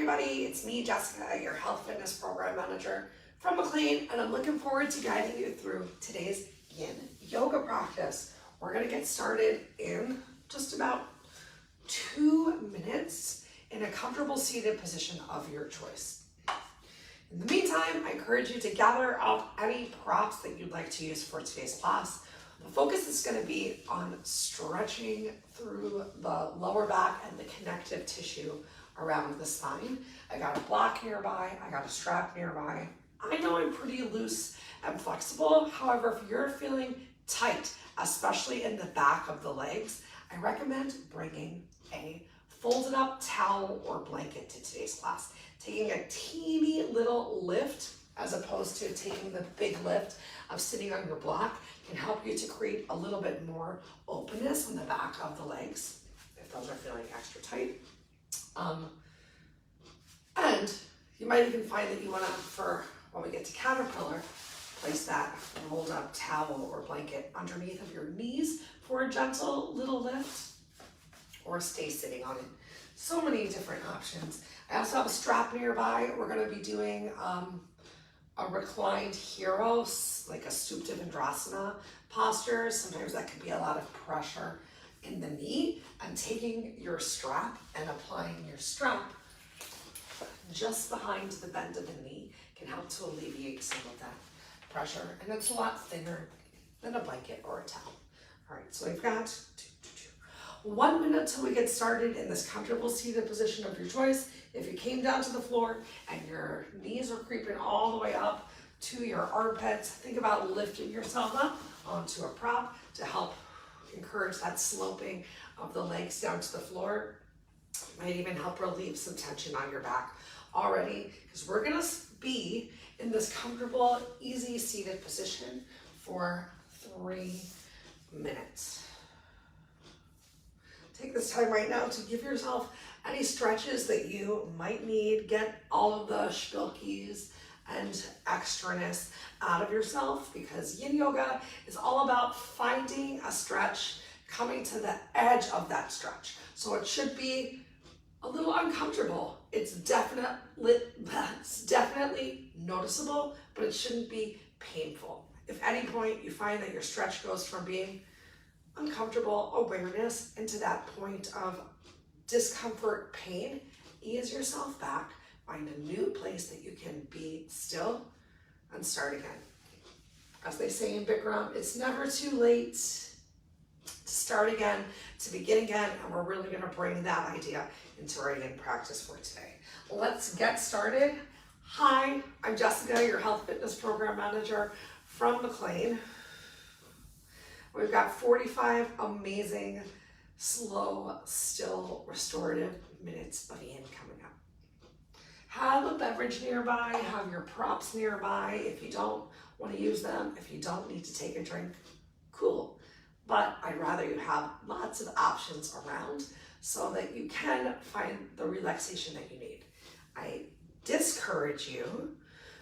everybody, it's me, Jessica, your health fitness program manager from McLean, and I'm looking forward to guiding you through today's yin yoga practice. We're gonna get started in just about 2 minutes in a comfortable seated position of your choice. In the meantime, I encourage you to gather up any props that you'd like to use for today's class. The focus is going to be on stretching through the lower back and the connective tissue around the spine. I got a block nearby, I got a strap nearby. I know I'm pretty loose and flexible. However, if you're feeling tight, especially in the back of the legs, I recommend bringing a folded up towel or blanket to today's class. Taking a teeny little lift as opposed to taking the big lift of sitting on your block can help you to create a little bit more openness on the back of the legs if those are feeling extra tight. And you might even find that you want to, for when we get to caterpillar, place that rolled up towel or blanket underneath of your knees for a gentle little lift, or stay sitting on it. So many different options. I also have a strap nearby. We're going to be doing a reclined hero, like a Supta Vendrasana posture. Sometimes that can be a lot of pressure in the knee, and taking your strap and applying your strap just behind the bend of the knee can help to alleviate some of that pressure. And it's a lot thinner than a blanket or a towel. All right, so we've got 1 minute till we get started in this comfortable seated position of your choice. If you came down to the floor and your knees are creeping all the way up to your armpits, think about lifting yourself up onto a prop to help encourage that sloping of the legs down to the floor. Might even help relieve some tension on your back already, because we're gonna be in this comfortable, easy seated position for 3 minutes. Take this time right now to give yourself any stretches that you might need. Get all of the spilkies and extraness out of yourself, because yin yoga is all about finding a stretch, coming to the edge of that stretch. So it should be a little uncomfortable. It's definitely noticeable, but it shouldn't be painful. If at any point you find that your stretch goes from being uncomfortable awareness into that point of discomfort, pain, ease yourself back, find a new place that you can be still, and start again. As they say in Bikram, it's never too late to start again, to begin again, and we're really going to bring that idea into our yin practice for today. Let's get started. Hi, I'm Jessica, your health fitness program manager from McLean. We've got 45 amazing, slow, still, restorative minutes of yin coming up. Have a beverage nearby, have your props nearby. If you don't want to use them, if you don't need to take a drink, cool. But I'd rather you have lots of options around so that you can find the relaxation that you need. I discourage you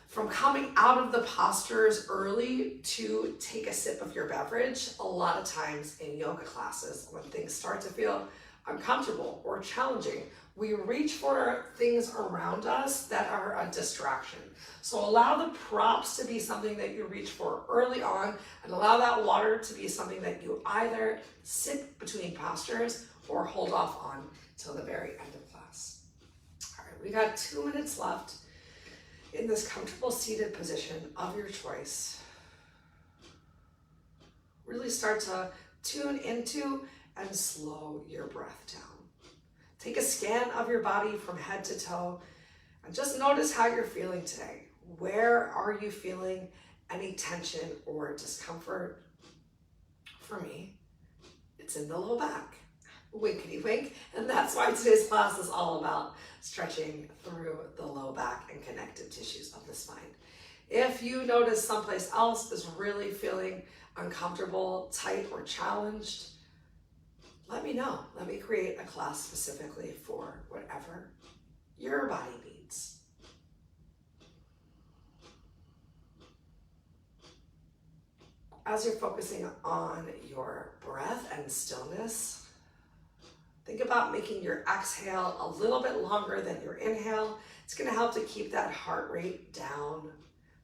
from coming out of the postures early to take a sip of your beverage. A lot of times in yoga classes, when things start to feel uncomfortable or challenging, we reach for things around us that are a distraction. So allow the props to be something that you reach for early on, and allow that water to be something that you either sip between postures or hold off on till the very end of class. All right, we got 2 minutes left in this comfortable seated position of your choice. Really start to tune into and slow your breath down. Take a scan of your body from head to toe and just notice how you're feeling today. Where are you feeling any tension or discomfort? For me, it's in the low back. Winkety wink, and that's why today's class is all about stretching through the low back and connective tissues of the spine. If you notice someplace else is really feeling uncomfortable, tight, or challenged, let me know. Let me create a class specifically for whatever your body needs. As you're focusing on your breath and stillness, Think about making your exhale a little bit longer than your inhale. It's going to help to keep that heart rate down.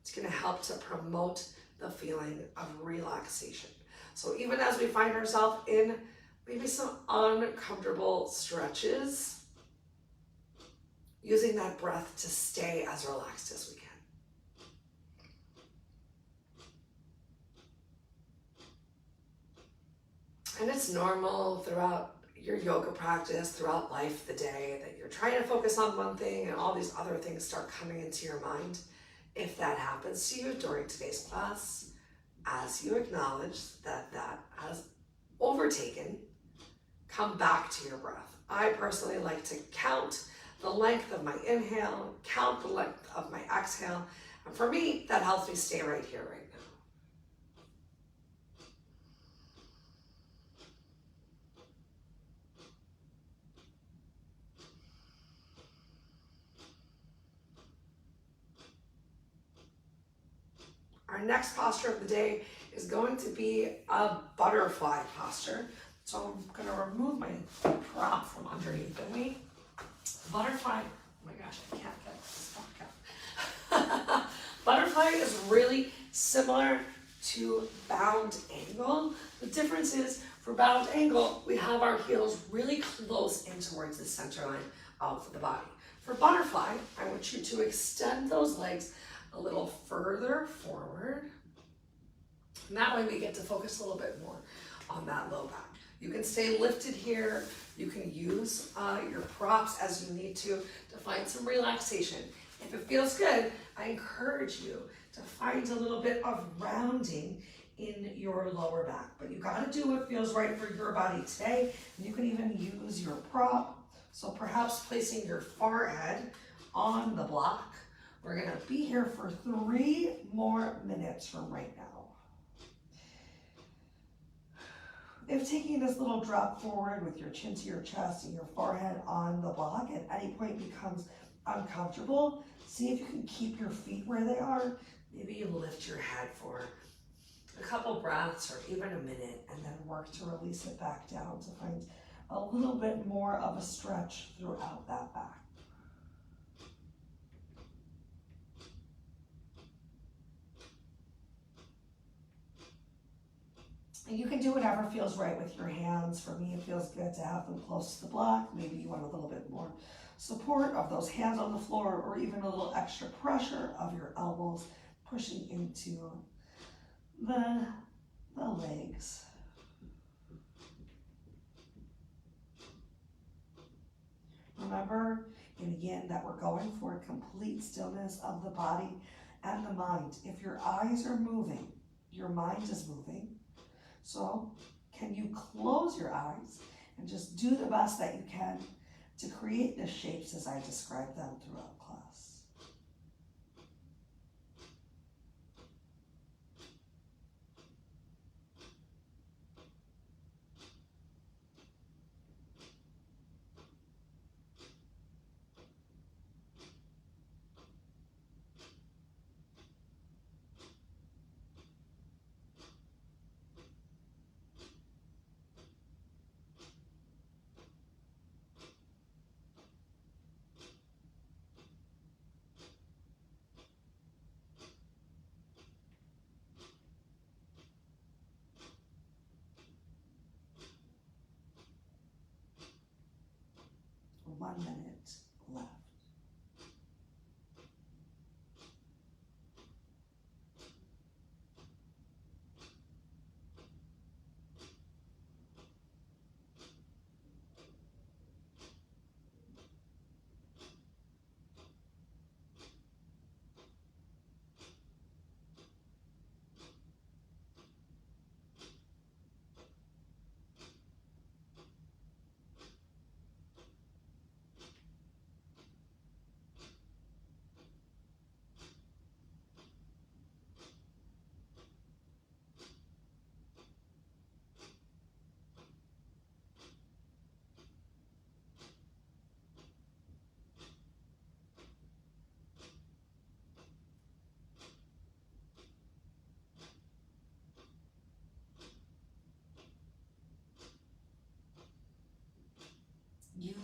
It's going to help to promote the feeling of relaxation. So even as we find ourselves in maybe some uncomfortable stretches, using that breath to stay as relaxed as we can. And it's normal throughout your yoga practice, throughout life, the day, that you're trying to focus on one thing and all these other things start coming into your mind. If that happens to you during today's class, as you acknowledge that that has overtaken, come back to your breath. I personally like to count the length of my inhale, count the length of my exhale. And for me, that helps me stay right here, right now. Our next posture of the day is going to be a butterfly posture. So I'm going to remove my prop from underneath of me. Butterfly, oh my gosh, I can't get this back up. Butterfly is really similar to bound angle. The difference is for bound angle, we have our heels really close in towards the center line of the body. For butterfly, I want you to extend those legs a little further forward. And that way we get to focus a little bit more on that low back. You can stay lifted here. You can use your props as you need to find some relaxation. If it feels good, I encourage you to find a little bit of rounding in your lower back. But you gotta do what feels right for your body today. And you can even use your prop. So perhaps placing your forehead on the block. We're gonna be here for 3 more minutes from right now. If taking this little drop forward with your chin to your chest and your forehead on the block at any point becomes uncomfortable, see if you can keep your feet where they are. Maybe you lift your head for a couple breaths or even a minute and then work to release it back down to find a little bit more of a stretch throughout that back. And you can do whatever feels right with your hands. For me, it feels good to have them close to the block. Maybe you want a little bit more support of those hands on the floor or even a little extra pressure of your elbows pushing into the legs. Remember, and again, that we're going for complete stillness of the body and the mind. If your eyes are moving, your mind is moving. So can you close your eyes and just do the best that you can to create the shapes as I describe them throughout class? One minute left.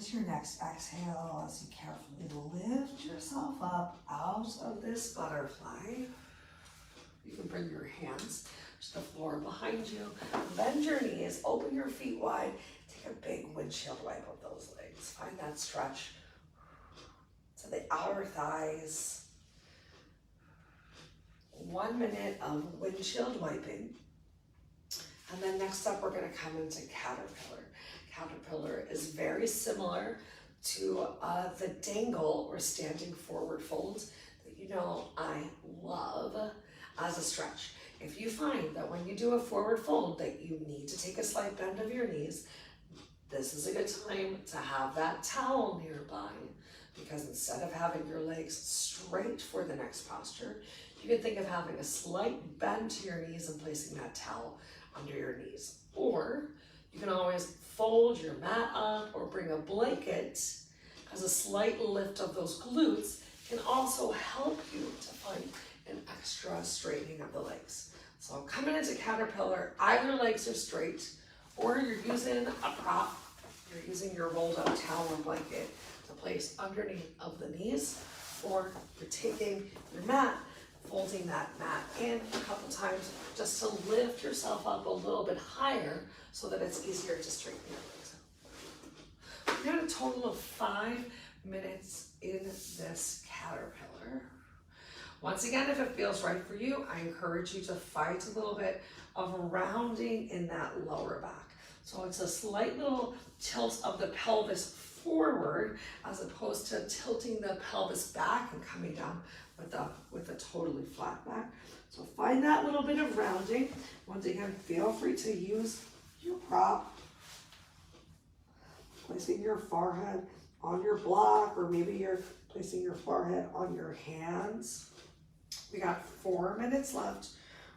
into your next exhale as you carefully lift yourself up out of this butterfly. You can bring your hands to the floor behind you. Bend your knees, open your feet wide. Take a big windshield wipe of those legs. Find that stretch to the outer thighs. 1 minute of windshield wiping. And then next up, we're gonna come into caterpillar. Caterpillar is very similar to the dangle or standing forward fold that you know I love as a stretch. If you find that when you do a forward fold that you need to take a slight bend of your knees, this is a good time to have that towel nearby, because instead of having your legs straight for the next posture, you can think of having a slight bend to your knees and placing that towel under your knees. Or you can always fold your mat up or bring a blanket, because a slight lift of those glutes can also help you to find an extra straightening of the legs. So coming into caterpillar, either legs are straight, or you're using a prop. You're using your rolled up towel or blanket to place underneath of the knees, or you're taking your mat, folding that mat in a couple times just to lift yourself up a little bit higher so that it's easier to straighten your legs out. We got a total of 5 minutes in this caterpillar. Once again, if it feels right for you, I encourage you to fight a little bit of rounding in that lower back. So it's a slight little tilt of the pelvis forward as opposed to tilting the pelvis back and coming down with a totally flat back. So find that little bit of rounding. Once again, feel free to use your prop, placing your forehead on your block, or maybe you're placing your forehead on your hands. We got 4 minutes left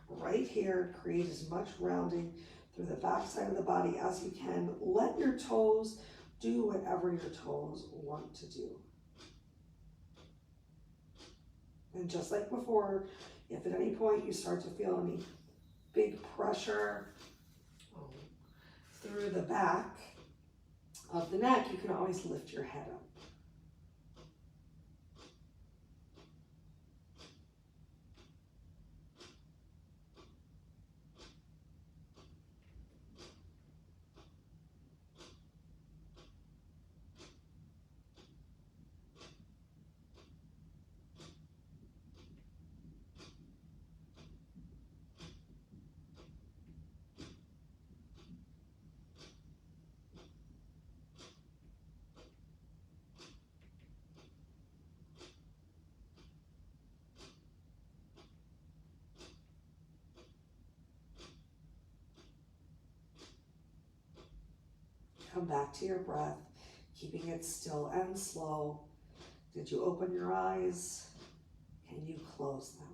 right here. Create as much rounding through the back side of the body as you can. Let your toes do whatever your toes want to do. And just like before, if at any point you start to feel any big pressure through the back of the neck, you can always lift your head up. Come back to your breath, keeping it still and slow. Did you open your eyes? Can you close them?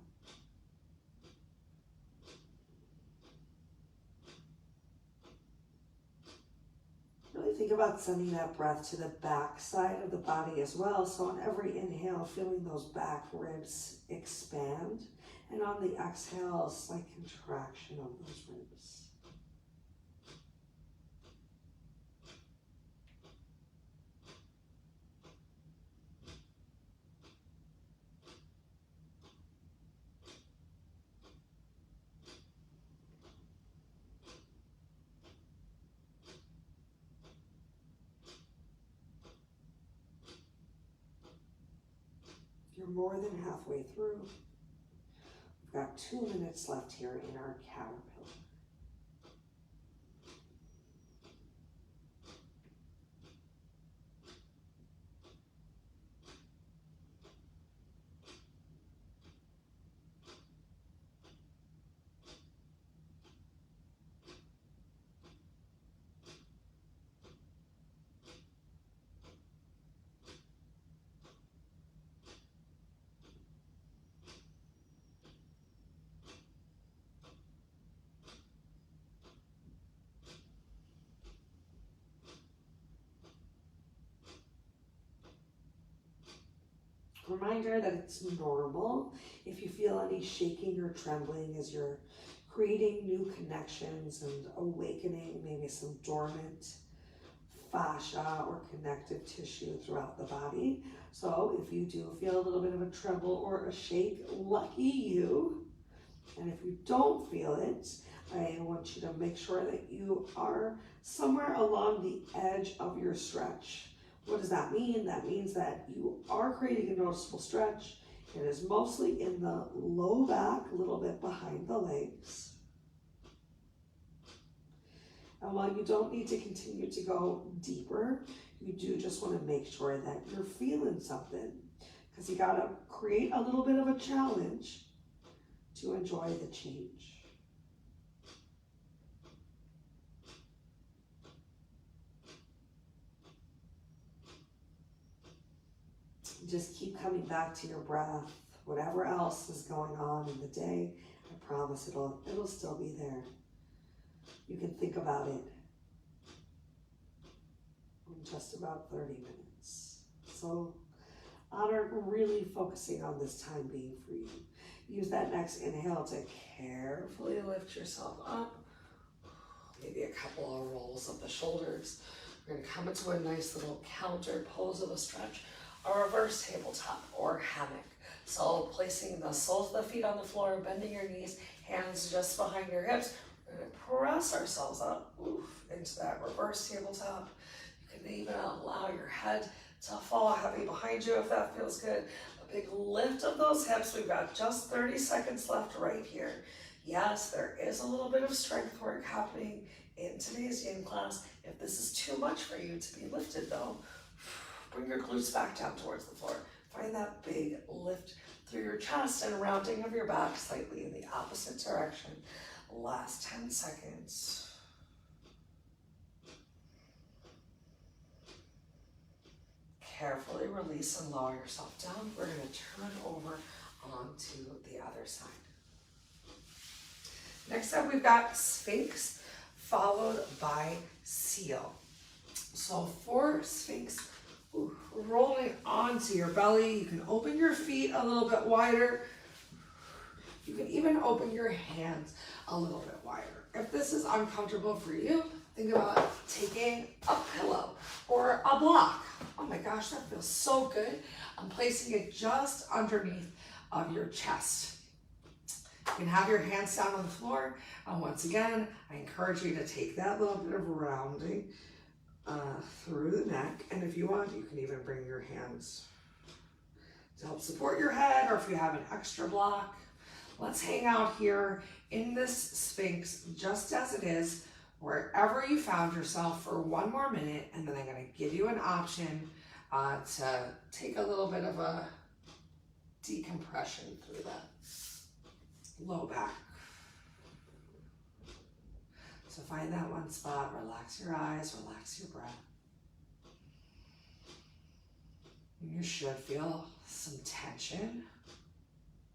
Really think about sending that breath to the back side of the body as well. So on every inhale, feeling those back ribs expand. And on the exhale, a slight contraction of those ribs. You're more than halfway through. We've got 2 minutes left here in our caterpillar. Reminder that it's normal if you feel any shaking or trembling as you're creating new connections and awakening maybe some dormant fascia or connective tissue throughout the body. So if you do feel a little bit of a tremble or a shake, lucky you. And if you don't feel it, I want you to make sure that you are somewhere along the edge of your stretch. What does that mean? That means that you are creating a noticeable stretch. It is mostly in the low back, a little bit behind the legs. And while you don't need to continue to go deeper, you do just want to make sure that you're feeling something, because you got to create a little bit of a challenge to enjoy the change. Just keep coming back to your breath. Whatever else is going on in the day, I promise it'll still be there. You can think about it in just about 30 minutes. So honor really focusing on this time being for you. Use that next inhale to carefully lift yourself up. Maybe a couple of rolls of the shoulders. We're going to come into a nice little counter pose of a stretch, a reverse tabletop or hammock. So placing the soles of the feet on the floor, bending your knees, hands just behind your hips. We're going to press ourselves up into that reverse tabletop. You can even allow your head to fall heavy behind you if that feels good. A big lift of those hips. We've got just 30 seconds left right here. Yes, there is a little bit of strength work happening in today's yin class. If this is too much for you to be lifted though, bring your glutes back down towards the floor. Find that big lift through your chest and rounding of your back slightly in the opposite direction. Last 10 seconds. Carefully release and lower yourself down. We're going to turn over onto the other side. Next up, we've got Sphinx followed by Seal. So for Sphinx, rolling onto your belly, you can open your feet a little bit wider. You can even open your hands a little bit wider. If this is uncomfortable for you, think about taking a pillow or a block. Oh my gosh, that feels so good. I'm placing it just underneath of your chest. You can have your hands down on the floor. And once again, I encourage you to take that little bit of rounding through the neck. And if you want, you can even bring your hands to help support your head, or if you have an extra block. Let's hang out here in this Sphinx just as it is, wherever you found yourself for one more minute, and then I'm going to give you an option to take a little bit of a decompression through that low back. So find that one spot, relax your eyes, relax your breath. You should feel some tension,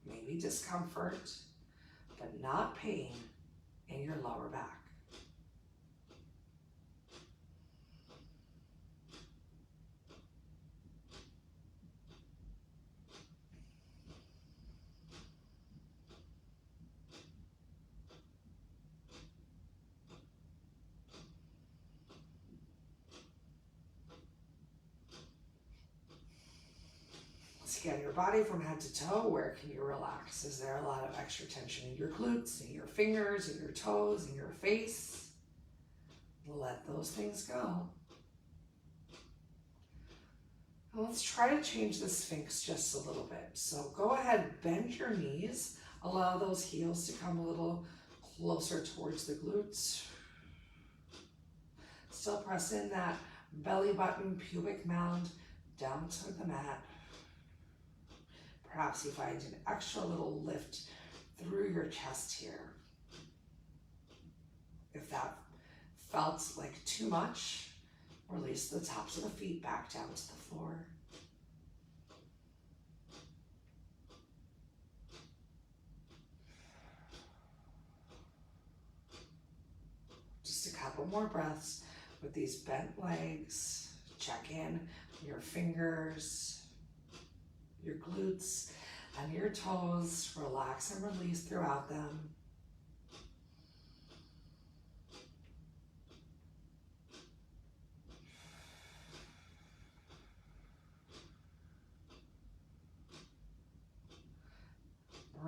maybe discomfort, but not pain in your lower back. Scan your body from head to toe. Where can you relax? Is there a lot of extra tension in your glutes, in your fingers, in your toes, in your face? Let those things go. Now let's try to change the Sphinx just a little bit. So go ahead, bend your knees. Allow those heels to come a little closer towards the glutes. Still press in that belly button, pubic mound down to the mat. Perhaps you find an extra little lift through your chest here. If that felt like too much, release the tops of the feet back down to the floor. Just a couple more breaths with these bent legs. Check in your fingers, your glutes, and your toes. Relax and release throughout them.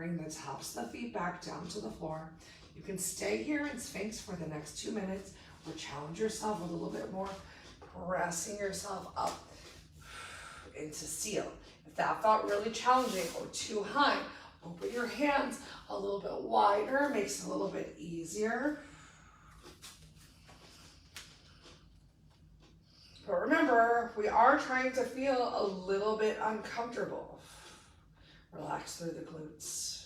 bring the tops of the feet back down to the floor. You can stay here in Sphinx for the next 2 minutes or challenge yourself a little bit more, pressing yourself up into seal. If that felt really challenging or too high, open your hands a little bit wider, makes it a little bit easier. But remember, we are trying to feel a little bit uncomfortable. Relax through the glutes.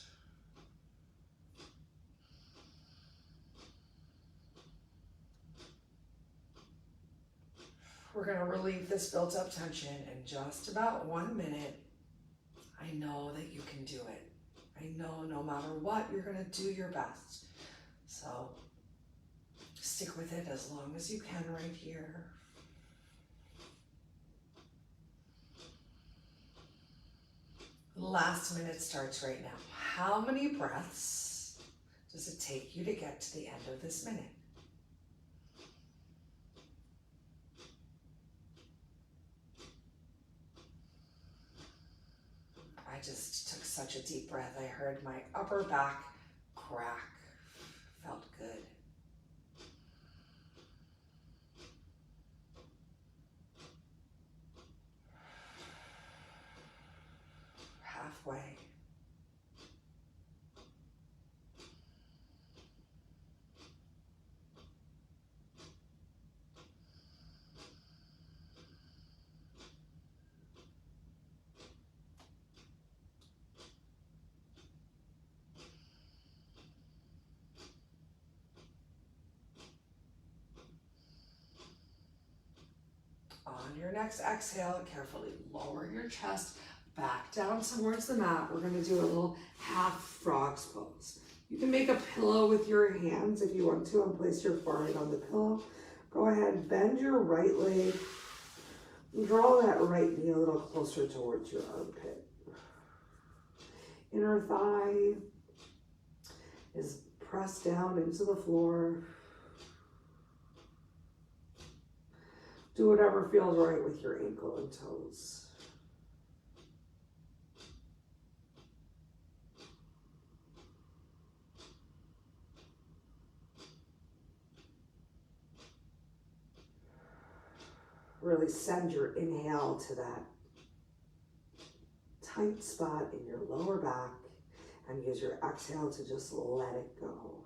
We're going to relieve this built up tension in just about 1 minute. I know that you can do it. I know no matter what, you're going to do your best. So stick with it as long as you can right here. Last minute starts right now. How many breaths does it take you to get to the end of this minute? I just took such a deep breath. I heard my upper back crack. Felt good. Halfway. On your next exhale, carefully lower your chest back down towards the mat. We're going to do a little half frog's pose. You can make a pillow with your hands if you want to and place your forehead on the pillow. Go ahead, bend your right leg. Draw that right knee a little closer towards your armpit. Inner thigh is pressed down into the floor. Do whatever feels right with your ankle and toes. Really send your inhale to that tight spot in your lower back and use your exhale to just let it go.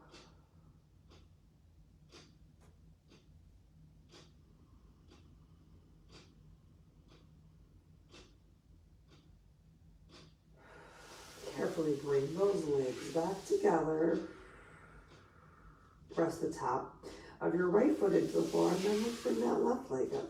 Carefully bring those legs back together. Press the top of your right foot into the floor and then let's bring that left leg up.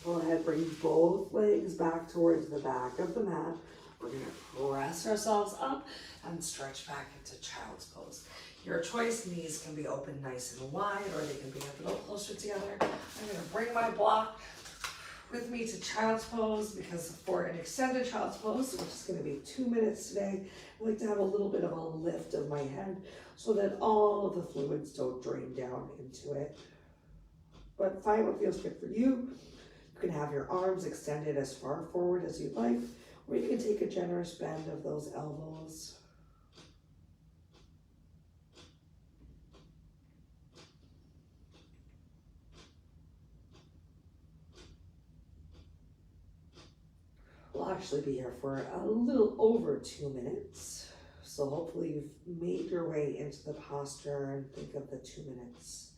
Go ahead, bring both legs back towards the back of the mat. We're going to press ourselves up and stretch back into child's pose. Your choice, knees can be open nice and wide or they can be a little closer together. I'm going to bring my block with me to child's pose because for an extended child's pose, which is going to be 2 minutes today, I like to have a little bit of a lift of my head so that all of the fluids don't drain down into it. But find what feels good for you. You can have your arms extended as far forward as you'd like, or you can take a generous bend of those elbows. Block actually be here for a little over 2 minutes. So hopefully you've made your way into the posture and think of the 2 minutes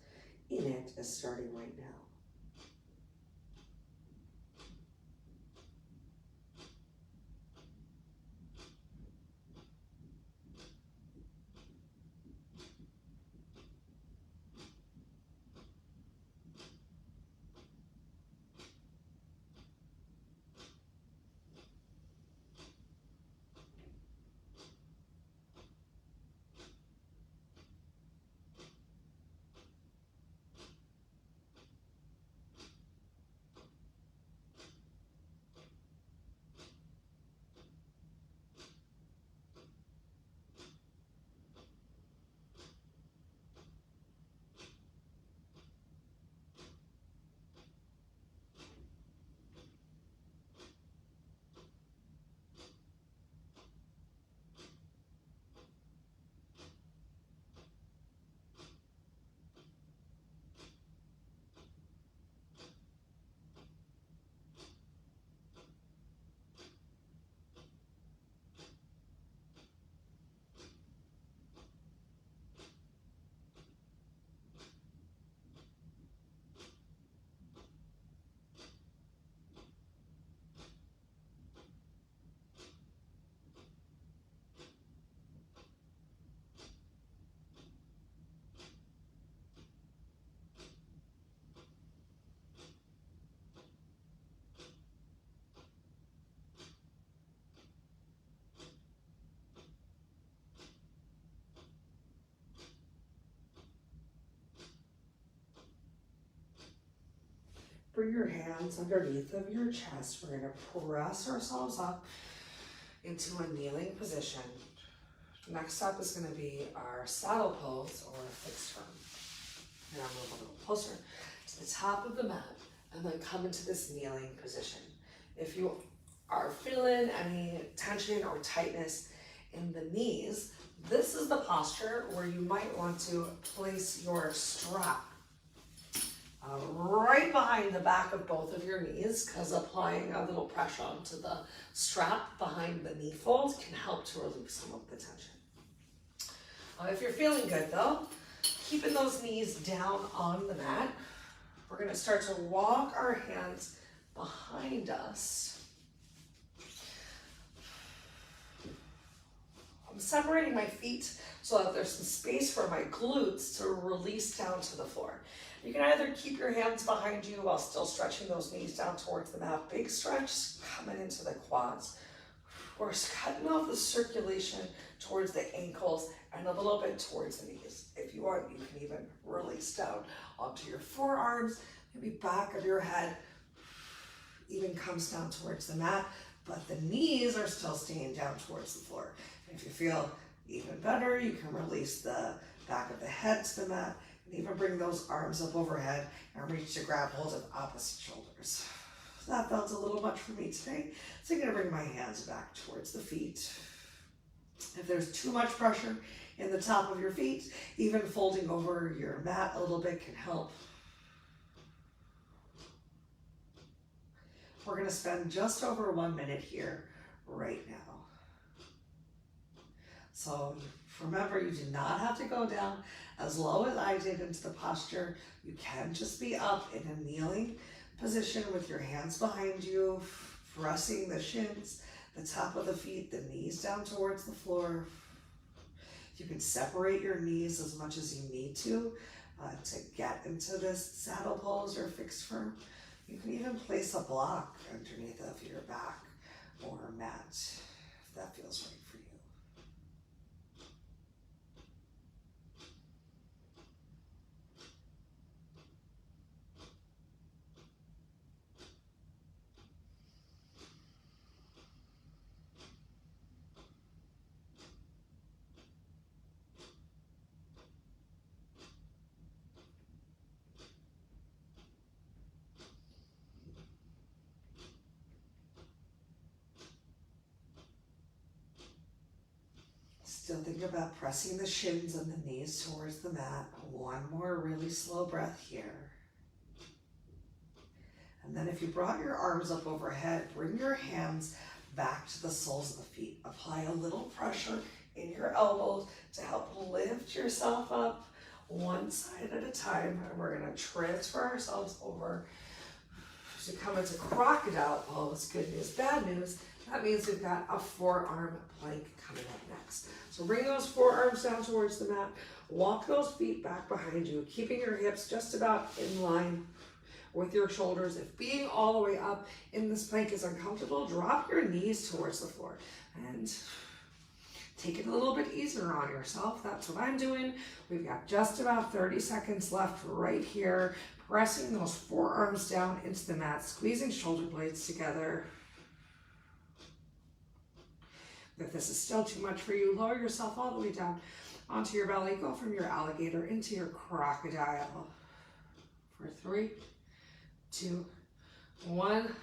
in it as starting right now. Bring your hands underneath of your chest. We're going to press ourselves up into a kneeling position. Next up is going to be our saddle pose or fixed firm. And I'll move a little closer to the top of the mat and then come into this kneeling position. If you are feeling any tension or tightness in the knees, this is the posture where you might want to place your strap right behind the back of both of your knees, because applying a little pressure onto the strap behind the knee fold can help to relieve some of the tension. If you're feeling good though, keeping those knees down on the mat, we're going to start to walk our hands behind us. I'm separating my feet so that there's some space for my glutes to release down to the floor. You can either keep your hands behind you while still stretching those knees down towards the mat. Big stretch coming into the quads. We're cutting off the circulation towards the ankles and a little bit towards the knees. If you want, you can even release down onto your forearms, maybe back of your head even comes down towards the mat, but the knees are still staying down towards the floor. And if you feel even better, you can release the back of the head to the mat and even bring those arms up overhead and reach to grab hold of opposite shoulders. That felt a little much for me today, so I'm going to bring my hands back towards the feet. If there's too much pressure in the top of your feet, even folding over your mat a little bit can help. We're going to spend just over 1 minute here right now. So remember, you do not have to go down as low as I did into the posture. You can just be up in a kneeling position with your hands behind you, pressing the shins, the top of the feet, the knees down towards the floor. You can separate your knees as much as you need to get into this saddle pose or fixed firm. You can even place a block underneath of your back or a mat if that feels right for you. Still think about pressing the shins and the knees towards the mat. One more really slow breath here. And then if you brought your arms up overhead, bring your hands back to the soles of the feet. Apply a little pressure in your elbows to help lift yourself up one side at a time. And we're going to transfer ourselves over to come into crocodile pose. Good news, bad news. That means we've got a forearm plank coming up next. So bring those forearms down towards the mat. Walk those feet back behind you, keeping your hips just about in line with your shoulders. If being all the way up in this plank is uncomfortable, drop your knees towards the floor and take it a little bit easier on yourself. That's what I'm doing. We've got just about 30 seconds left right here. Pressing those forearms down into the mat, squeezing shoulder blades together. If this is still too much for you, lower yourself all the way down onto your belly. Go from your alligator into your crocodile. For 3, 2, 1.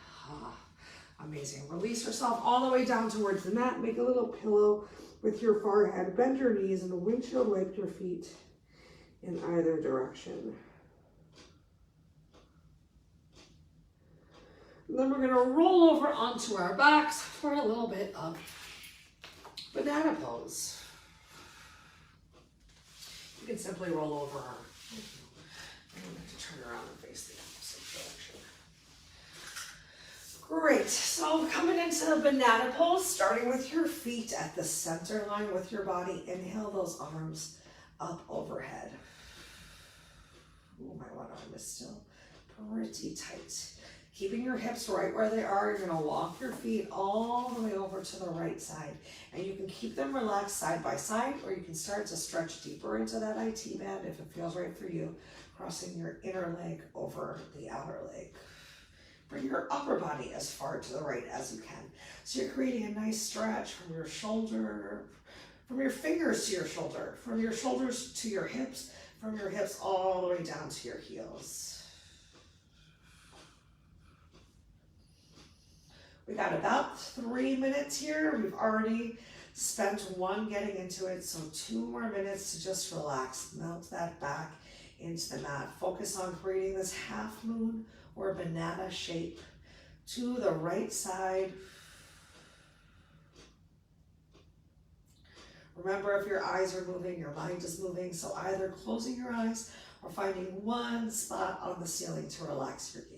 Amazing. Release yourself all the way down towards the mat. Make a little pillow with your forehead. Bend your knees and windshield wipe your feet in either direction. And then we're going to roll over onto our backs for a little bit of banana pose. You can simply roll over. I don't have to turn around and face the opposite direction. Great. So coming into the banana pose, starting with your feet at the center line with your body. Inhale those arms up overhead. Ooh, my one arm is still pretty tight. Keeping your hips right where they are, you're gonna walk your feet all the way over to the right side. And you can keep them relaxed side by side, or you can start to stretch deeper into that IT band if it feels right for you, crossing your inner leg over the outer leg. Bring your upper body as far to the right as you can. So you're creating a nice stretch from your shoulder, from your fingers to your shoulder, from your shoulders to your hips, from your hips all the way down to your heels. We got about 3 minutes here. We've already spent 1 getting into it, so 2 more minutes to just relax. Melt that back into the mat. Focus on creating this half moon or banana shape to the right side. Remember, if your eyes are moving, your mind is moving, so either closing your eyes or finding one spot on the ceiling to relax your gaze.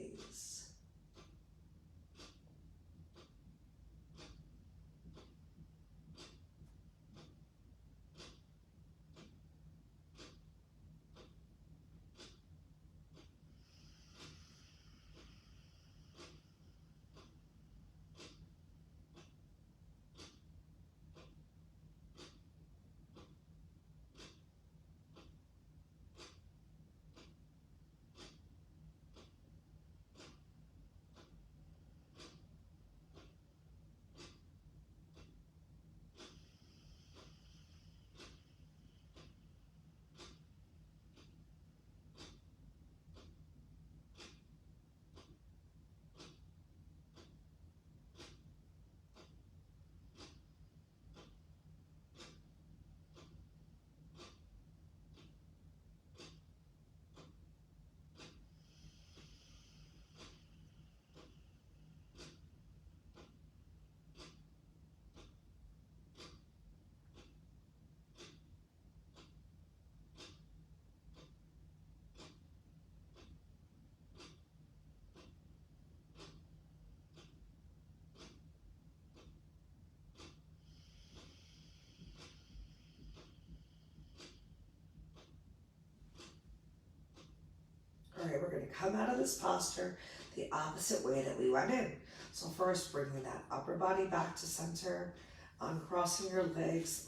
All right, we're going to come out of this posture the opposite way that we went in. So first, bringing that upper body back to center, uncrossing your legs,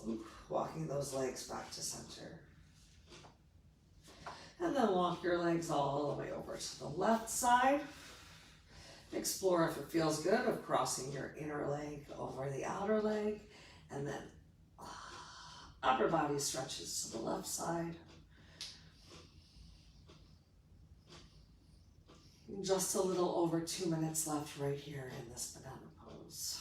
walking those legs back to center. And then walk your legs all the way over to the left side. Explore if it feels good of crossing your inner leg over the outer leg. And then upper body stretches to the left side. Just a little over 2 minutes left right here in this banana pose.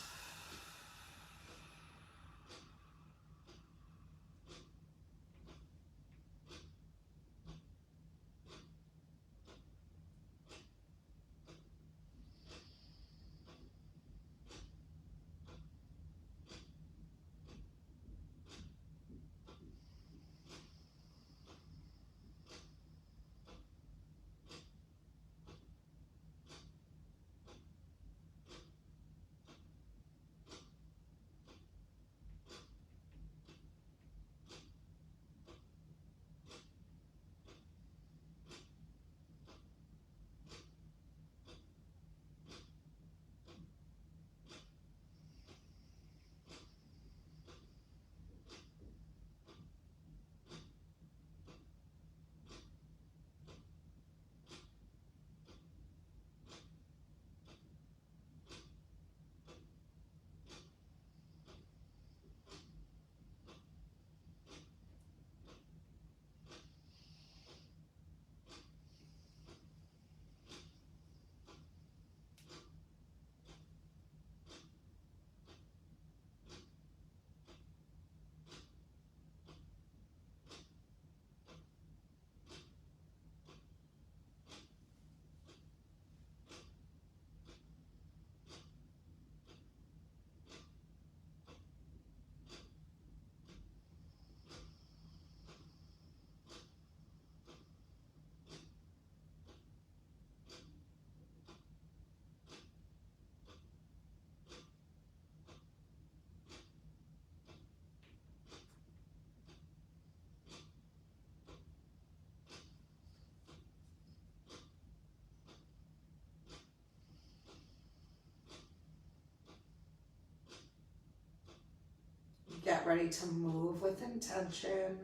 ready to move with intention.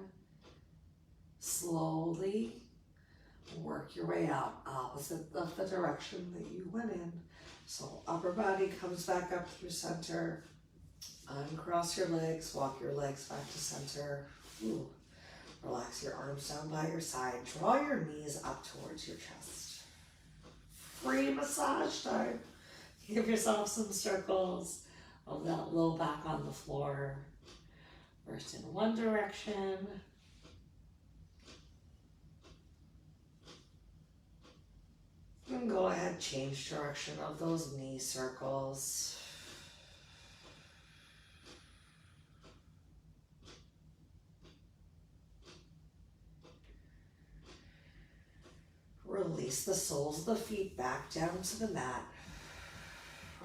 Slowly work your way out, opposite of the direction that you went in. So upper body comes back up through center. Uncross your legs, walk your legs back to center. Ooh. Relax your arms down by your side. Draw your knees up towards your chest. Free massage time. Give yourself some circles of that low back on the floor. First in one direction. And go ahead, change direction of those knee circles. Release the soles of the feet back down to the mat.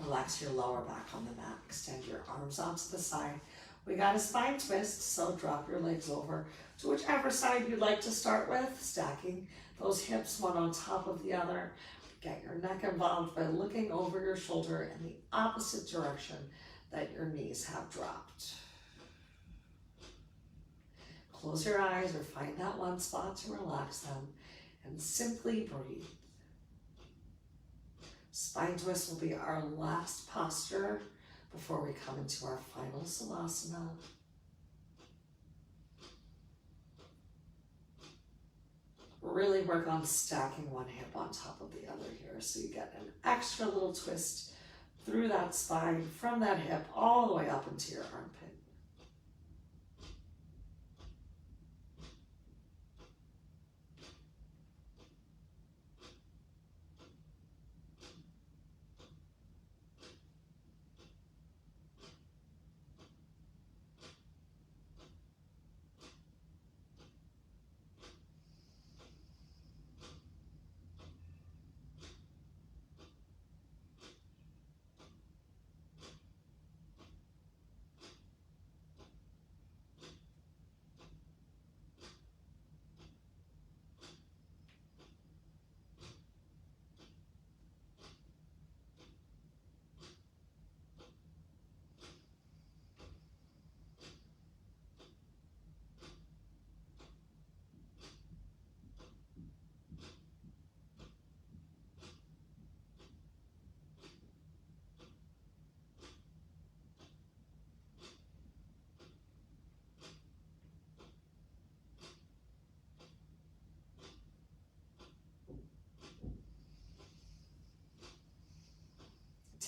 Relax your lower back on the mat. Extend your arms out to the side. We got a spine twist, so drop your legs over to whichever side you'd like to start with, stacking those hips one on top of the other. Get your neck involved by looking over your shoulder in the opposite direction that your knees have dropped. Close your eyes or find that one spot to relax them and simply breathe. Spine twist will be our last posture before we come into our final Savasana. Really work on stacking one hip on top of the other here so you get an extra little twist through that spine from that hip all the way up into your armpit.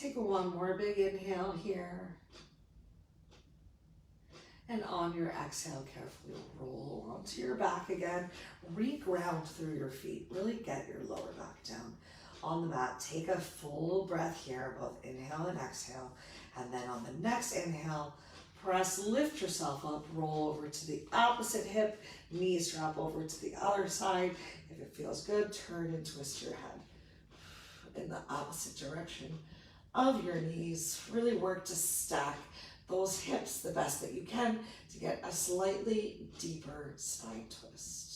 Take one more big inhale here. And on your exhale, carefully roll onto your back again. Reground through your feet. Really get your lower back down on the mat. Take a full breath here, both inhale and exhale. And then on the next inhale, lift yourself up, roll over to the opposite hip. Knees drop over to the other side. If it feels good, turn and twist your head in the opposite direction of your knees. Really work to stack those hips the best that you can to get a slightly deeper spine twist.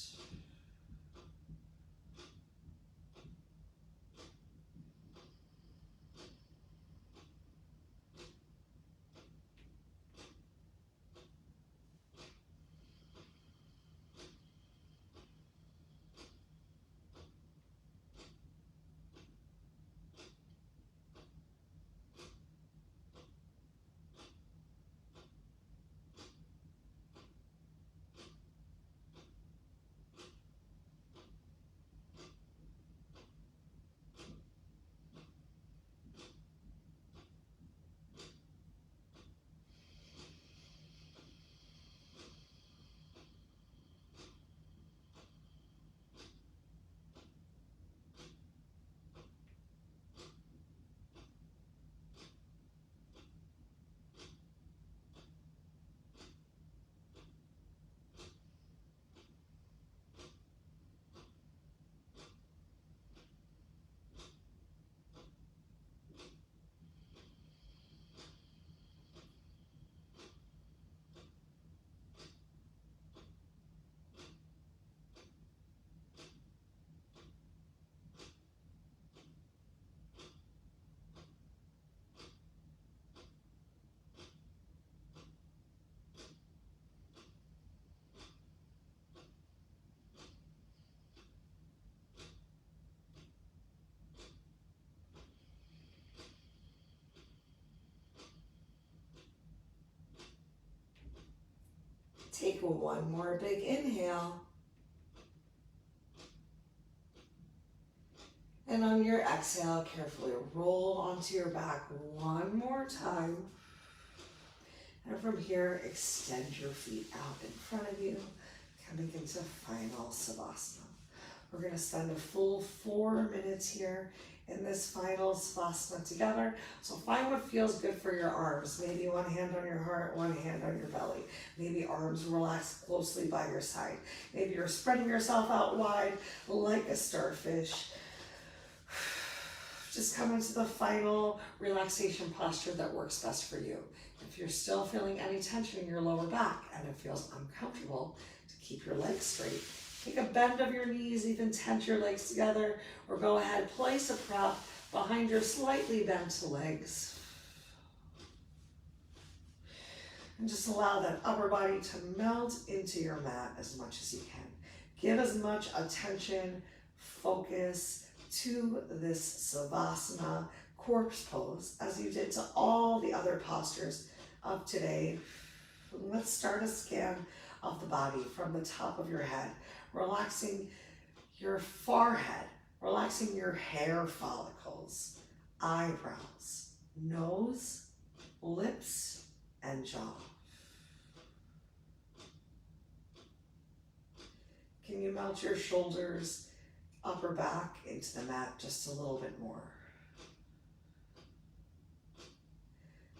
take one more big inhale. And on your exhale, carefully roll onto your back one more time. And from here, extend your feet out in front of you, coming into final Savasana. We're going to spend a full 4 minutes here in this final Savasana together. So find what feels good for your arms. Maybe one hand on your heart, one hand on your belly. Maybe arms relax closely by your side. Maybe you're spreading yourself out wide like a starfish. Just come into the final relaxation posture that works best for you. If you're still feeling any tension in your lower back and it feels uncomfortable, to keep your legs straight, take a bend of your knees, even tense your legs together, or go ahead, place a prop behind your slightly bent legs. And just allow that upper body to melt into your mat as much as you can. Give as much attention, focus to this Savasana corpse pose as you did to all the other postures of today. Let's start a scan of the body from the top of your head, relaxing your forehead, relaxing your hair follicles, eyebrows, nose, lips, and jaw. Can you melt your shoulders, upper back into the mat just a little bit more?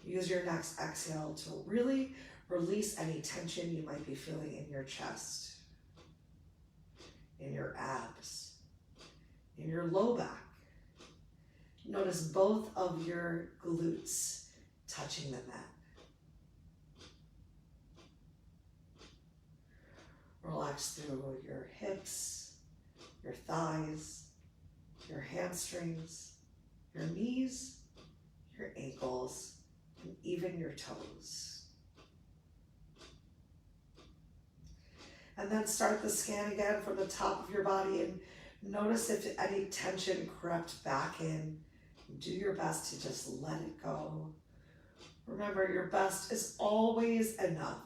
Use your next exhale to really release any tension you might be feeling in your chest, in your abs, in your low back. Notice both of your glutes touching the mat. Relax through your hips, your thighs, your hamstrings, your knees, your ankles, and even your toes. And then start the scan again from the top of your body and notice if any tension crept back in. Do your best to just let it go. Remember, your best is always enough.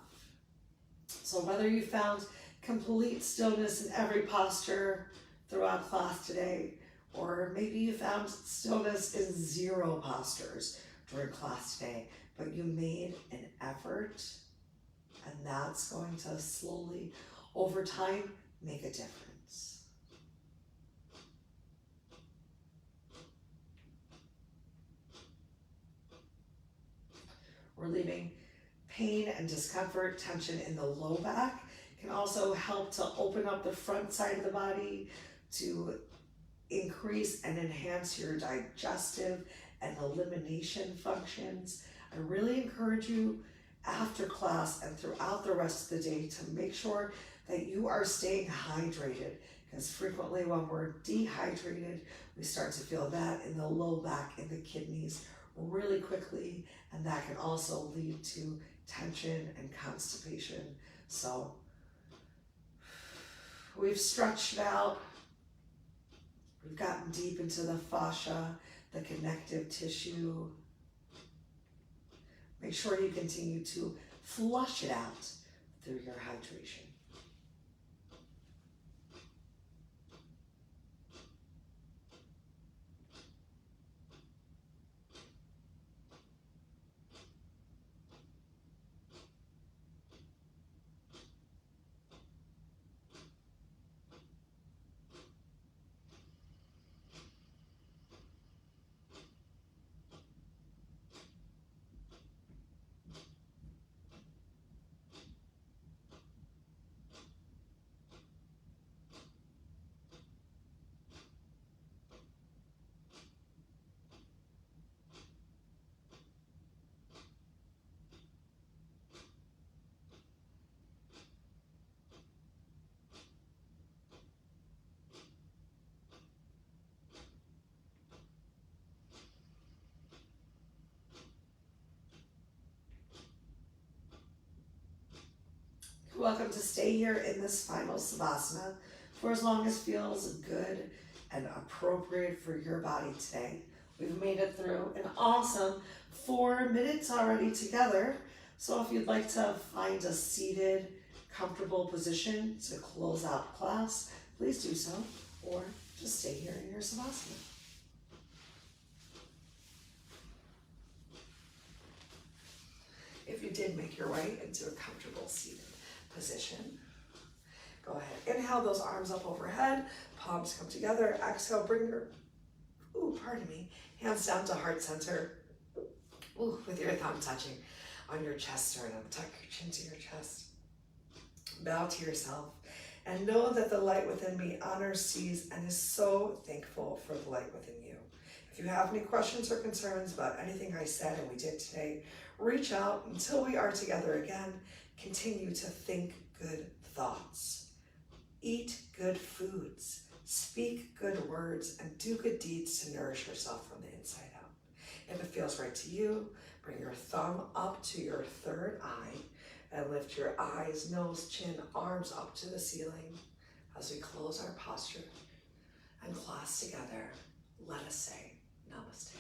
So whether you found complete stillness in every posture throughout class today, or maybe you found stillness in 0 postures during class today, but you made an effort, and that's going to slowly, over time, make a difference. Relieving pain and discomfort, tension in the low back can also help to open up the front side of the body to increase and enhance your digestive and elimination functions. I really encourage you after class and throughout the rest of the day to make sure that you are staying hydrated, because frequently when we're dehydrated, we start to feel that in the low back, in the kidneys really quickly, and that can also lead to tension and constipation. So we've stretched out, we've gotten deep into the fascia, the connective tissue. Make sure you continue to flush it out through your hydration. You're welcome to stay here in this final Savasana for as long as feels good and appropriate for your body today. We've made it through an awesome 4 minutes already together. So if you'd like to find a seated, comfortable position to close out class, please do so, or just stay here in your Savasana. If you did make your way into a comfortable seated position, go ahead. Inhale those arms up overhead, palms come together. Exhale, bring your, hands down to heart center. With your thumb touching on your chest sternum. Tuck your chin to your chest. Bow to yourself and know that the light within me honors, sees, and is so thankful for the light within you. If you have any questions or concerns about anything I said and we did today, reach out. Until we are together again, continue to think good thoughts. Eat good foods. Speak good words and do good deeds to nourish yourself from the inside out. If it feels right to you, bring your thumb up to your third eye and lift your eyes, nose, chin, arms up to the ceiling as we close our posture and class together. Let us say namaste.